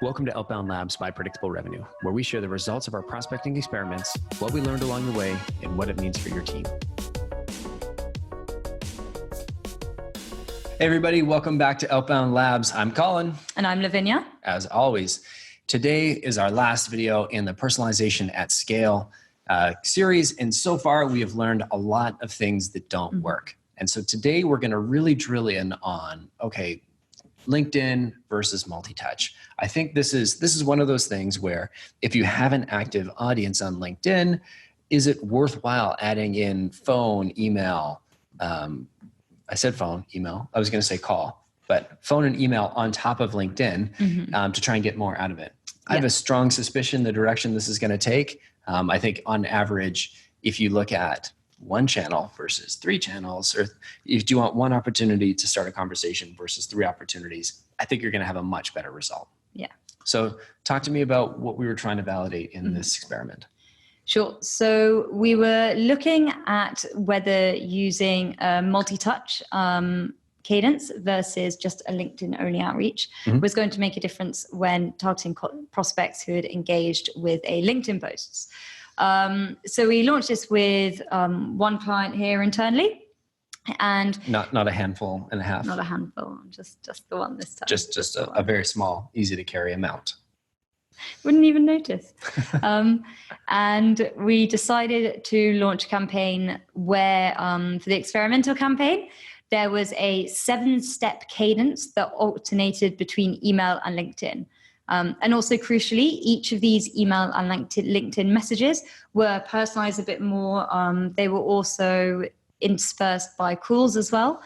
Welcome to Outbound Labs by Predictable Revenue, where we share the results of our prospecting experiments, what we learned along the way, and what it means for your team. Hey everybody, welcome back to Outbound Labs. I'm Colin. And I'm Lavinia. As always, today is our last video in the Personalization at Scale series, and so far we have learned a lot of things that don't work. And so today we're going to really drill in on, okay, LinkedIn versus multi-touch. I think this is one of those things where if you have an active audience on LinkedIn, is it worthwhile adding in phone, email? I said phone, email. I was going to say call, but phone and email on top of LinkedIn to try and get more out of it. I have a strong suspicion the direction this is going to take. I think on average, if you look at one channel versus three channels, or if you want one opportunity to start a conversation versus three opportunities, I think you're going to have a much better result. Yeah. So talk to me about what we were trying to validate in this experiment. Sure. So we were looking at whether using a multi-touch cadence versus just a LinkedIn only outreach was going to make a difference when targeting prospects who had engaged with a LinkedIn posts. So we launched this with one client here internally, and not a handful and a half. Not a handful, just the one this time. Just a very small, easy to carry amount. Wouldn't even notice. And we decided to launch a campaign where, for the experimental campaign, there was a 7-step cadence that alternated between email and LinkedIn. And also crucially, each of these email and LinkedIn messages were personalized a bit more. They were also interspersed by calls as well.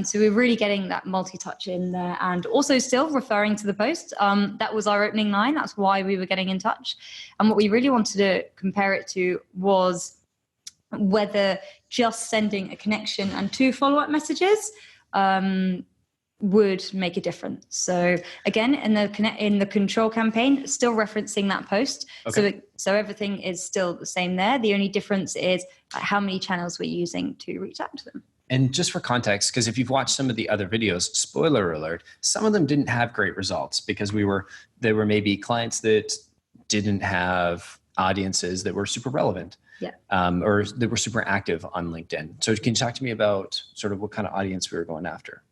So we're really getting that multi-touch in there, and also still referring to the post. That was our opening line. That's why we were getting in touch. And what we really wanted to compare it to was whether just sending a connection and 2 follow-up messages would make a difference. So again, in the control campaign, still referencing that post. Okay. So everything is still the same there. The only difference is how many channels we're using to reach out to them. And just for context, because if you've watched some of the other videos, spoiler alert, some of them didn't have great results because there were maybe clients that didn't have audiences that were super relevant. Yeah. Or that were super active on LinkedIn. So can you talk to me about sort of what kind of audience we were going after?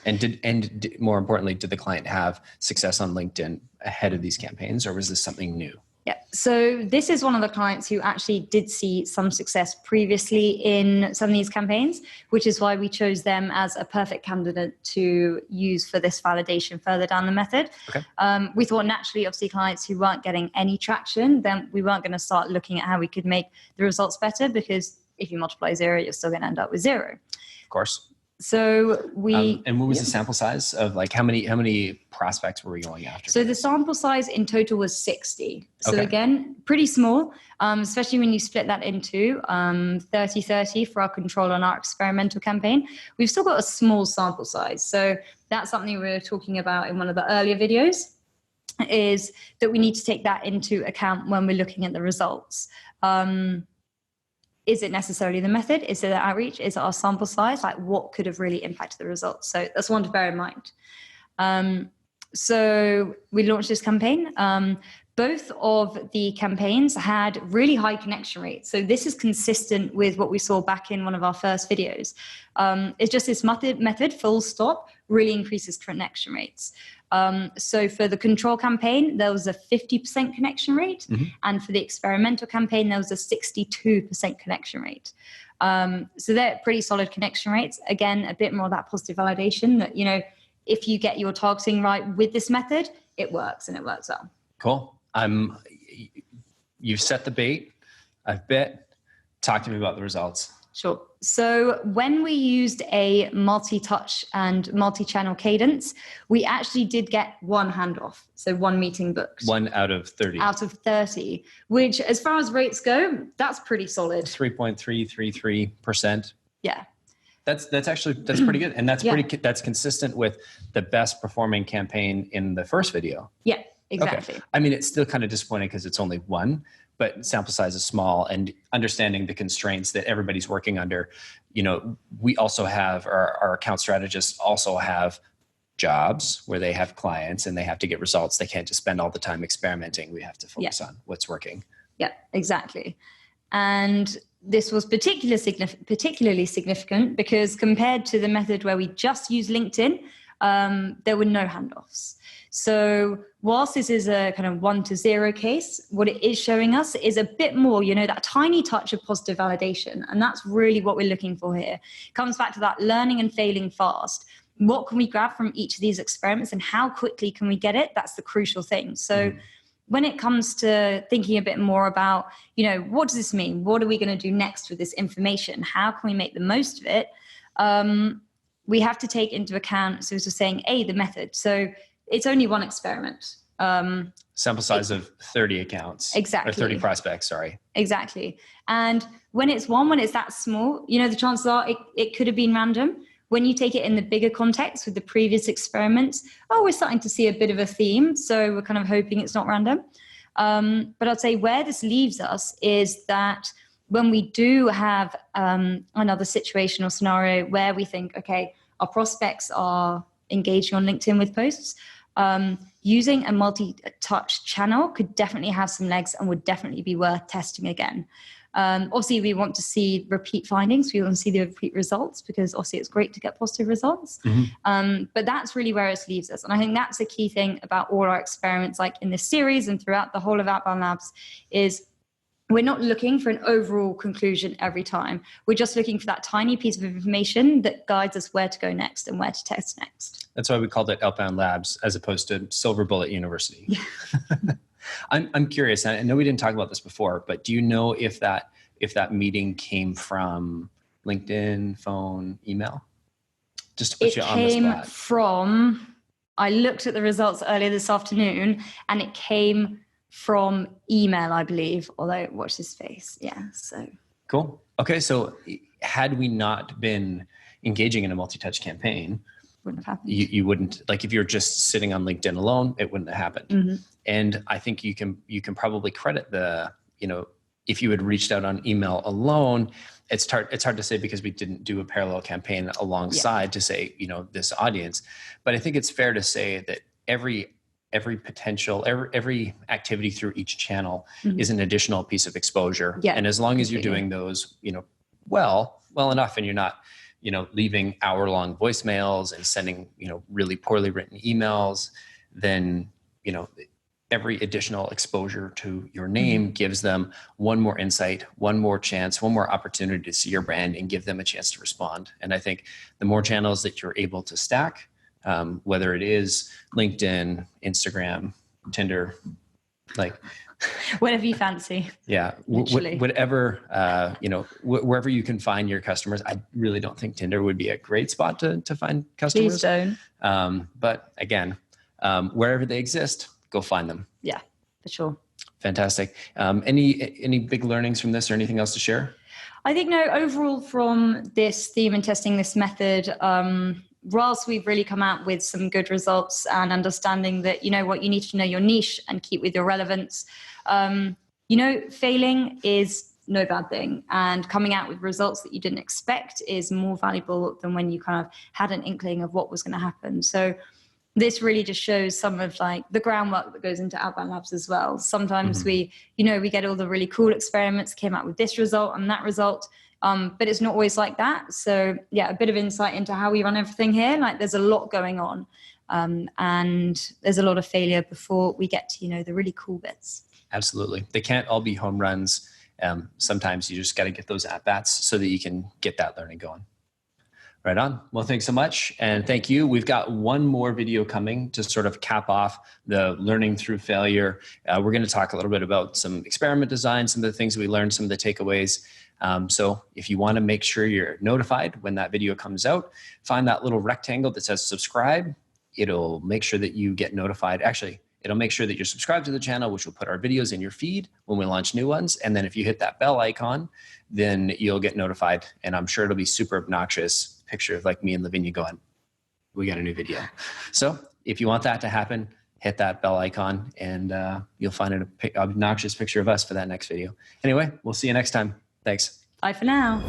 And more importantly, did the client have success on LinkedIn ahead of these campaigns, or was this something new? Yeah. So this is one of the clients who actually did see some success previously in some of these campaigns, which is why we chose them as a perfect candidate to use for this validation further down the method. Okay. We thought naturally, obviously, clients who weren't getting any traction, then we weren't going to start looking at how we could make the results better, because if you multiply 0, you're still going to end up with 0. Of course. So we and what was the sample size of, like, how many prospects were we going after? So the sample size in total was 60. So again, pretty small, especially when you split that into 30-30 for our control on our experimental campaign. We've still got a small sample size. So that's something we were talking about in one of the earlier videos, is that we need to take that into account when we're looking at the results. Is it necessarily the method? Is it the outreach? Is it our sample size? Like, what could have really impacted the results? So that's one to bear in mind. So we launched this campaign. Both of the campaigns had really high connection rates. So this is consistent with what we saw back in one of our first videos. It's just this method, full stop, really increases connection rates. So for the control campaign, there was a 50% connection rate. And for the experimental campaign, there was a 62% connection rate. So they're pretty solid connection rates. Again, a bit more of that positive validation that, if you get your targeting right with this method, it works, and it works well. Cool. You've set the bait. I've bet. Talk to me about the results. Sure. So when we used a multi-touch and multi-channel cadence, we actually did get 1 handoff. So 1 meeting booked. 1 out of 30. Out of 30, which, as far as rates go, that's pretty solid. 3.333%. Yeah. That's pretty good. And that's consistent with the best performing campaign in the first video. Yeah, exactly. Okay. I mean, it's still kind of disappointing because it's only 1, but sample size is small, and understanding the constraints that everybody's working under. We also have our account strategists also have jobs where they have clients and they have to get results. They can't just spend all the time experimenting. We have to focus on what's working. Yeah, exactly. And this was particularly significant because compared to the method where we just use LinkedIn, there were no handoffs. So whilst this is a kind of 1 to 0 case, what it is showing us is a bit more, that tiny touch of positive validation. And that's really what we're looking for here. It comes back to that learning and failing fast. What can we grab from each of these experiments and how quickly can we get it? That's the crucial thing. So when it comes to thinking a bit more about, what does this mean? What are we going to do next with this information? How can we make the most of it? We have to take into account, so we're saying, the method. So it's only one experiment. Sample size of 30 accounts. Exactly. Or 30 prospects, sorry. Exactly. And when it's that small, the chances are it could have been random. When you take it in the bigger context with the previous experiments, we're starting to see a bit of a theme. So we're kind of hoping it's not random. But I'd say where this leaves us is that when we do have another situation or scenario where we think, okay, our prospects are engaging on LinkedIn with posts, using a multi-touch channel could definitely have some legs and would definitely be worth testing again. Obviously, we want to see repeat findings. We want to see the repeat results because obviously it's great to get positive results. But that's really where it leaves us. And I think that's the key thing about all our experiments, like in this series and throughout the whole of Outbound Labs, is we're not looking for an overall conclusion every time. We're just looking for that tiny piece of information that guides us where to go next and where to test next. That's why we called it Outbound Labs as opposed to Silver Bullet University. I'm curious. I know we didn't talk about this before, but do you know if that meeting came from LinkedIn, phone, email? Just to put you on the spot. It came from, I looked at the results earlier this afternoon, and it came from email, I believe, although watch this space. Yeah, so. Cool. Okay, so had we not been engaging in a multi-touch campaign, wouldn't have happened. You wouldn't, like if you're just sitting on LinkedIn alone, it wouldn't have happened. And I think you can probably credit if you had reached out on email alone, it's hard to say because we didn't do a parallel campaign alongside to say, this audience. But I think it's fair to say that every activity through each channel is an additional piece of exposure. Yeah, and as long as you're doing those, well enough, and you're not, leaving hour-long voicemails and sending, really poorly written emails, then, every additional exposure to your name gives them one more insight, one more chance, one more opportunity to see your brand and give them a chance to respond. And I think the more channels that you're able to stack, whether it is LinkedIn, Instagram, Tinder, whatever you fancy. Yeah. Whatever, wherever you can find your customers. I really don't think Tinder would be a great spot to find customers. Please don't. But again, wherever they exist, go find them. Yeah, for sure. Fantastic. Any big learnings from this or anything else to share? I think overall from this theme and testing this method, whilst we've really come out with some good results and understanding that, you need to know your niche and keep with your relevance, failing is no bad thing. And coming out with results that you didn't expect is more valuable than when you kind of had an inkling of what was going to happen. So this really just shows some of the groundwork that goes into Outbound Labs as well. Sometimes we get all the really cool experiments, came out with this result and that result, but it's not always like that. So yeah, a bit of insight into how we run everything here. There's a lot going on, and there's a lot of failure before we get to, the really cool bits. Absolutely. They can't all be home runs. Sometimes you just got to get those at-bats so that you can get that learning going. Right on. Well, thanks so much. And thank you. We've got one more video coming to sort of cap off the learning through failure. We're going to talk a little bit about some experiment design, some of the things we learned, some of the takeaways. So if you want to make sure you're notified when that video comes out, find that little rectangle that says subscribe. It'll make sure that you get notified. Actually, it'll make sure that you're subscribed to the channel, which will put our videos in your feed when we launch new ones. And then if you hit that bell icon, then you'll get notified. And I'm sure it'll be super obnoxious picture of me and Lavinia going, we got a new video. So if you want that to happen, hit that bell icon and you'll find an obnoxious picture of us for that next video. Anyway, we'll see you next time. Thanks. Bye for now.